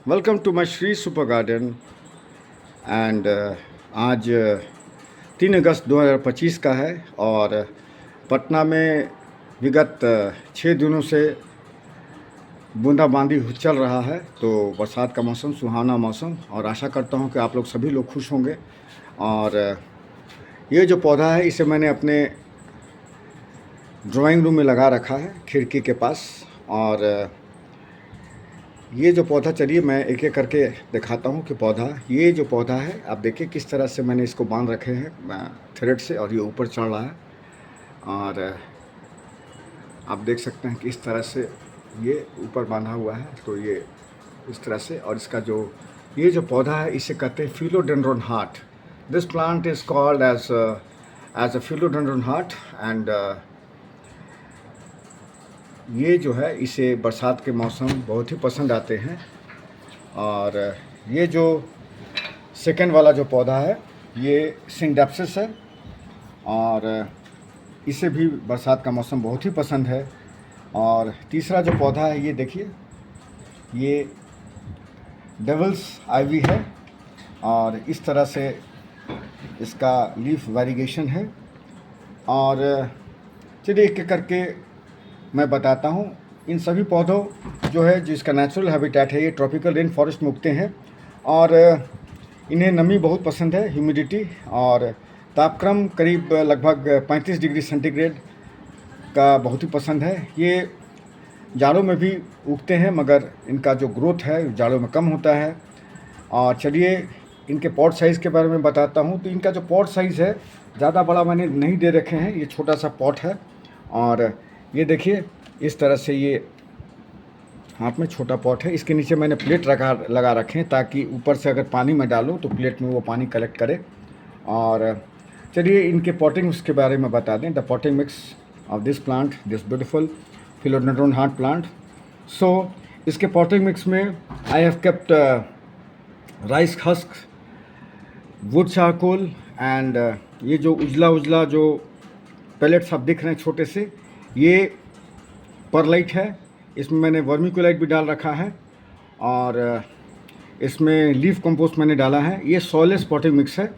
Welcome to my Shri super garden and आज 3 अगस्त 2025 का है और पटना में विगत 6 दिनों से बूंदाबांदी चल रहा है। तो बरसात का मौसम, सुहाना मौसम, और आशा करता हूं कि आप लोग सभी लोग खुश होंगे। और ये जो पौधा है इसे मैंने अपने ड्राइंग रूम में लगा रखा है, खिड़की के पास। और ये जो पौधा, चलिए मैं एक एक करके दिखाता हूँ कि पौधा, ये जो पौधा है आप देखिए किस तरह से मैंने इसको बांध रखे हैं थ्रेड से, और ये ऊपर चढ़ रहा है। और आप देख सकते हैं कि इस तरह से ये ऊपर बांधा हुआ है, तो ये इस तरह से। और इसका जो ये जो पौधा है इसे कहते हैं philodendron heart. This plant is called as a philodendron heart. And ये जो है इसे बरसात के मौसम बहुत ही पसंद आते हैं। और ये जो सेकंड वाला जो पौधा है ये सिंडैप्सिस है, और इसे भी बरसात का मौसम बहुत ही पसंद है। और तीसरा जो पौधा है ये देखिए, ये डेविल्स आइवी है, और इस तरह से इसका लीफ वेरिगेशन है। और चलिए एक एक करके मैं बताता हूँ। इन सभी पौधों जो है जिसका नेचुरल हैबिटेट है, ये ट्रॉपिकल रेन फॉरेस्ट में उगते हैं, और इन्हें नमी बहुत पसंद है, ह्यूमिडिटी, और तापक्रम करीब लगभग 35 डिग्री सेंटीग्रेड का बहुत ही पसंद है। ये जाड़ों में भी उगते हैं, मगर इनका जो ग्रोथ है जाड़ों में कम होता है। और चलिए इनके पॉट साइज़ के बारे में बताता हूँ। तो इनका जो पॉट साइज़ है ज़्यादा बड़ा मैंने नहीं दे रखे हैं, ये छोटा सा पॉट है। और ये देखिए इस तरह से ये हाथ में छोटा पॉट है, इसके नीचे मैंने प्लेट लगा रखे हैं ताकि ऊपर से अगर पानी में डालूँ तो प्लेट में वो पानी कलेक्ट करे। और चलिए इनके पॉटिंग मिक्स के बारे में बता दें। The potting mix of this plant, this beautiful philodendron heart plant. So इसके पॉटिंग मिक्स में I have kept rice husk, wood charcoal, and ये जो उजला जो पैलेट्स आप दिख रहे हैं छोटे से, ये परलाइट है। इसमें मैंने वर्मिकुलाइट भी डाल रखा है, और इसमें लीफ कंपोस्ट मैंने डाला है। ये सॉइललेस पॉटिंग मिक्स है।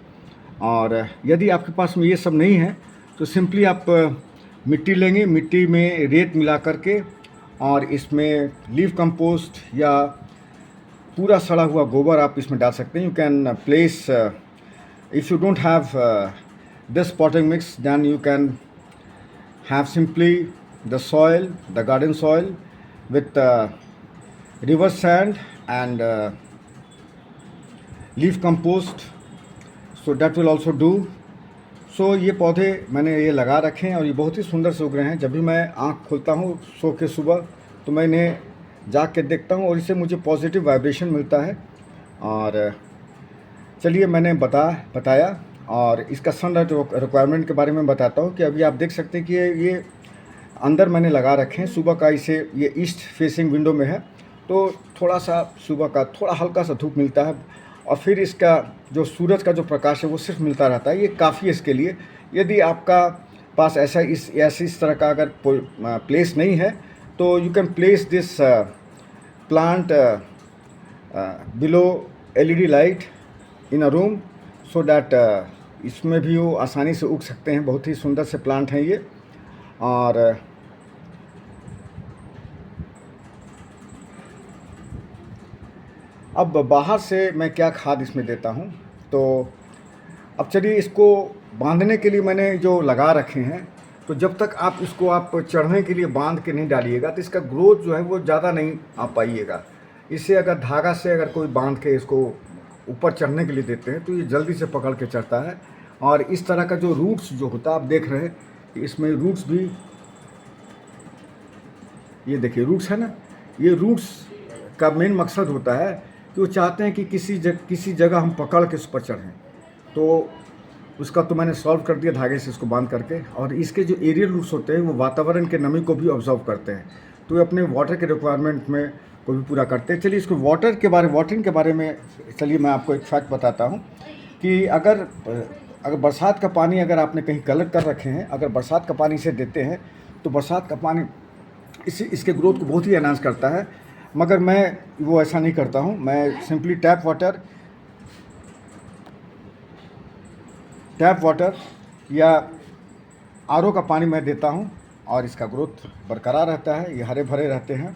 और यदि आपके पास में ये सब नहीं है तो सिंपली आप मिट्टी लेंगे, मिट्टी में रेत मिला करके, और इसमें लीफ कंपोस्ट या पूरा सड़ा हुआ गोबर आप इसमें डाल सकते हैं। You can place, if you don't have this potting mix, then you can have simply the soil, the garden soil with river sand and leaf compost, so that will also do. So ये पौधे मैंने ये लगा रखे हैं और ये बहुत ही सुंदर से उग रहे हैं। जब भी मैं आँख खोलता हूँ सो के सुबह, तो मैं इन्हें जाग के देखता हूँ और इससे मुझे पॉजिटिव वाइब्रेशन मिलता है। और चलिए मैंने बताया। और इसका सन रिक्वायरमेंट के बारे में बताता हूँ कि अभी आप देख सकते हैं कि ये अंदर मैंने लगा रखे हैं। सुबह का इसे, ये ईस्ट फेसिंग विंडो में है, तो थोड़ा सा सुबह का थोड़ा हल्का सा धूप मिलता है, और फिर इसका जो सूरज का जो प्रकाश है वो सिर्फ मिलता रहता है। ये काफ़ी है इसके लिए। यदि आपका पास इस तरह का अगर प्लेस नहीं है तो you can place this plant below LED light in a room, so that इसमें भी वो आसानी से उग सकते हैं। बहुत ही सुंदर से प्लांट हैं ये। और अब बाहर से मैं क्या खाद इसमें देता हूँ, तो अब चलिए इसको बांधने के लिए मैंने जो लगा रखे हैं, तो जब तक आप इसको चढ़ने के लिए बांध के नहीं डालिएगा तो इसका ग्रोथ जो है वो ज़्यादा नहीं आ पाइएगा। इसे अगर धागा से अगर कोई बांध के इसको ऊपर चढ़ने के लिए देते हैं तो ये जल्दी से पकड़ के चढ़ता है। और इस तरह का जो रूट्स जो होता है आप देख रहे हैं, इसमें रूट्स भी, ये देखिए रूट्स है ना, ये रूट्स का मेन मकसद होता है कि वो चाहते हैं कि किसी जगह हम पकड़ के उस पर चढ़ें। तो उसका तो मैंने सॉल्व कर दिया धागे से इसको बांध करके। और इसके जो एरियल रूट्स होते हैं वो वातावरण के नमी को भी ऑब्जर्व करते हैं, तो ये अपने वाटर के रिक्वायरमेंट में को भी पूरा करते हैं। चलिए इसको वाटरिंग के बारे में चलिए मैं आपको एक फैक्ट बताता हूँ कि अगर बरसात का पानी अगर आपने कहीं कलेक्ट कर रखे हैं, अगर बरसात का पानी इसे देते हैं तो बरसात का पानी इसके ग्रोथ को बहुत ही एनहांस करता है। मगर मैं वो ऐसा नहीं करता हूँ। मैं सिंपली टैप वाटर या आरओ का पानी मैं देता हूँ और इसका ग्रोथ बरकरार रहता है, ये हरे भरे रहते हैं।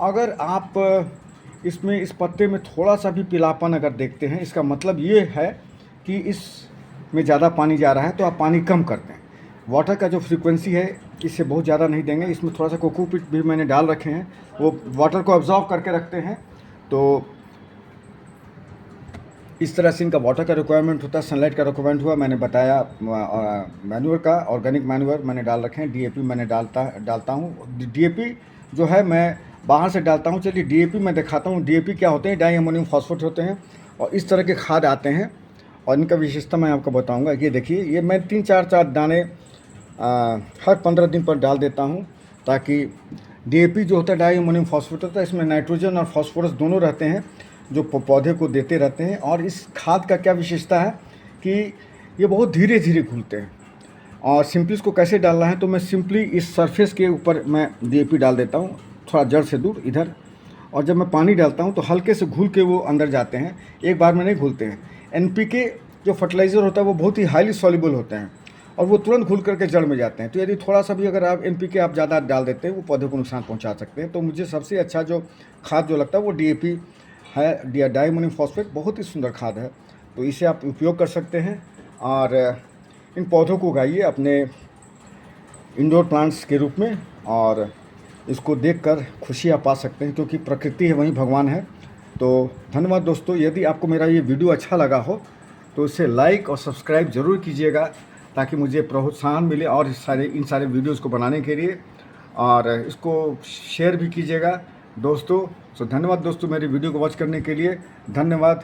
अगर आप इसमें इस पत्ते में थोड़ा सा भी पीलापन अगर देखते हैं, इसका मतलब ये है कि इसमें ज़्यादा पानी जा रहा है, तो आप पानी कम कर दें। वाटर का जो फ्रीक्वेंसी है इससे बहुत ज़्यादा नहीं देंगे। इसमें थोड़ा सा कोकोपीट भी मैंने डाल रखे हैं, वो वाटर को एब्जॉर्ब करके रखते हैं। तो इस तरह से इनका वाटर का रिक्वायरमेंट होता है, सनलाइट का रिक्वायरमेंट हुआ। मैंने बताया मैन्योर का, ऑर्गेनिक मैन्योर मैंने डाल रखे हैं, डीएपी मैंने डालता हूँ। डीएपी जो है मैं बाहर से डालता हूँ। चलिए डीएपी मैं दिखाता हूँ। डीएपी क्या होते हैं? डाई अमोनियम फॉस्फेट होते हैं और इस तरह के खाद आते हैं और इनका विशेषता मैं आपको बताऊँगा। ये देखिए, ये मैं 3-4 दाने हर 15 दिन पर डाल देता हूँ, ताकि डीएपी जो होता है डाई अमोनियम फॉस्फेट होता है, इसमें नाइट्रोजन और फॉस्फोरस दोनों रहते हैं जो पौधे को देते रहते हैं। और इस खाद का क्या विशेषता है कि ये बहुत धीरे धीरे घुलते हैं। और सिंपली इसको कैसे डालना है, तो मैं सिंपली इस सरफेस के ऊपर मैं डीएपी डाल देता हूँ, थोड़ा जड़ से दूर इधर। और जब मैं पानी डालता हूँ तो हल्के से घुल के वो अंदर जाते हैं, एक बार में नहीं घुलते हैं। एनपीके जो फर्टिलाइज़र होता है वो बहुत ही हाईली सॉल्युबल होते हैं और वो तुरंत घुल करके जड़ में जाते हैं। तो यदि थोड़ा सा भी अगर आप एनपीके आप ज़्यादा डाल देते हैं, वो पौधे को नुकसान पहुँचा सकते हैं। तो मुझे सबसे अच्छा जो खाद जो लगता है वो डीएपी है, डाई अमोनियम फॉस्फेट। बहुत ही सुंदर खाद है, तो इसे आप उपयोग कर सकते हैं और इन पौधों को उगाइए अपने इंडोर प्लांट्स के रूप में, और इसको देखकर खुशी आप पा सकते हैं, क्योंकि प्रकृति है वहीं भगवान है। तो धन्यवाद दोस्तों। यदि आपको मेरा ये वीडियो अच्छा लगा हो तो इसे लाइक और सब्सक्राइब ज़रूर कीजिएगा, ताकि मुझे प्रोत्साहन मिले और इन सारे वीडियोज़ को बनाने के लिए, और इसको शेयर भी कीजिएगा दोस्तों। धन्यवाद दोस्तों मेरी वीडियो को वॉच करने के लिए। धन्यवाद।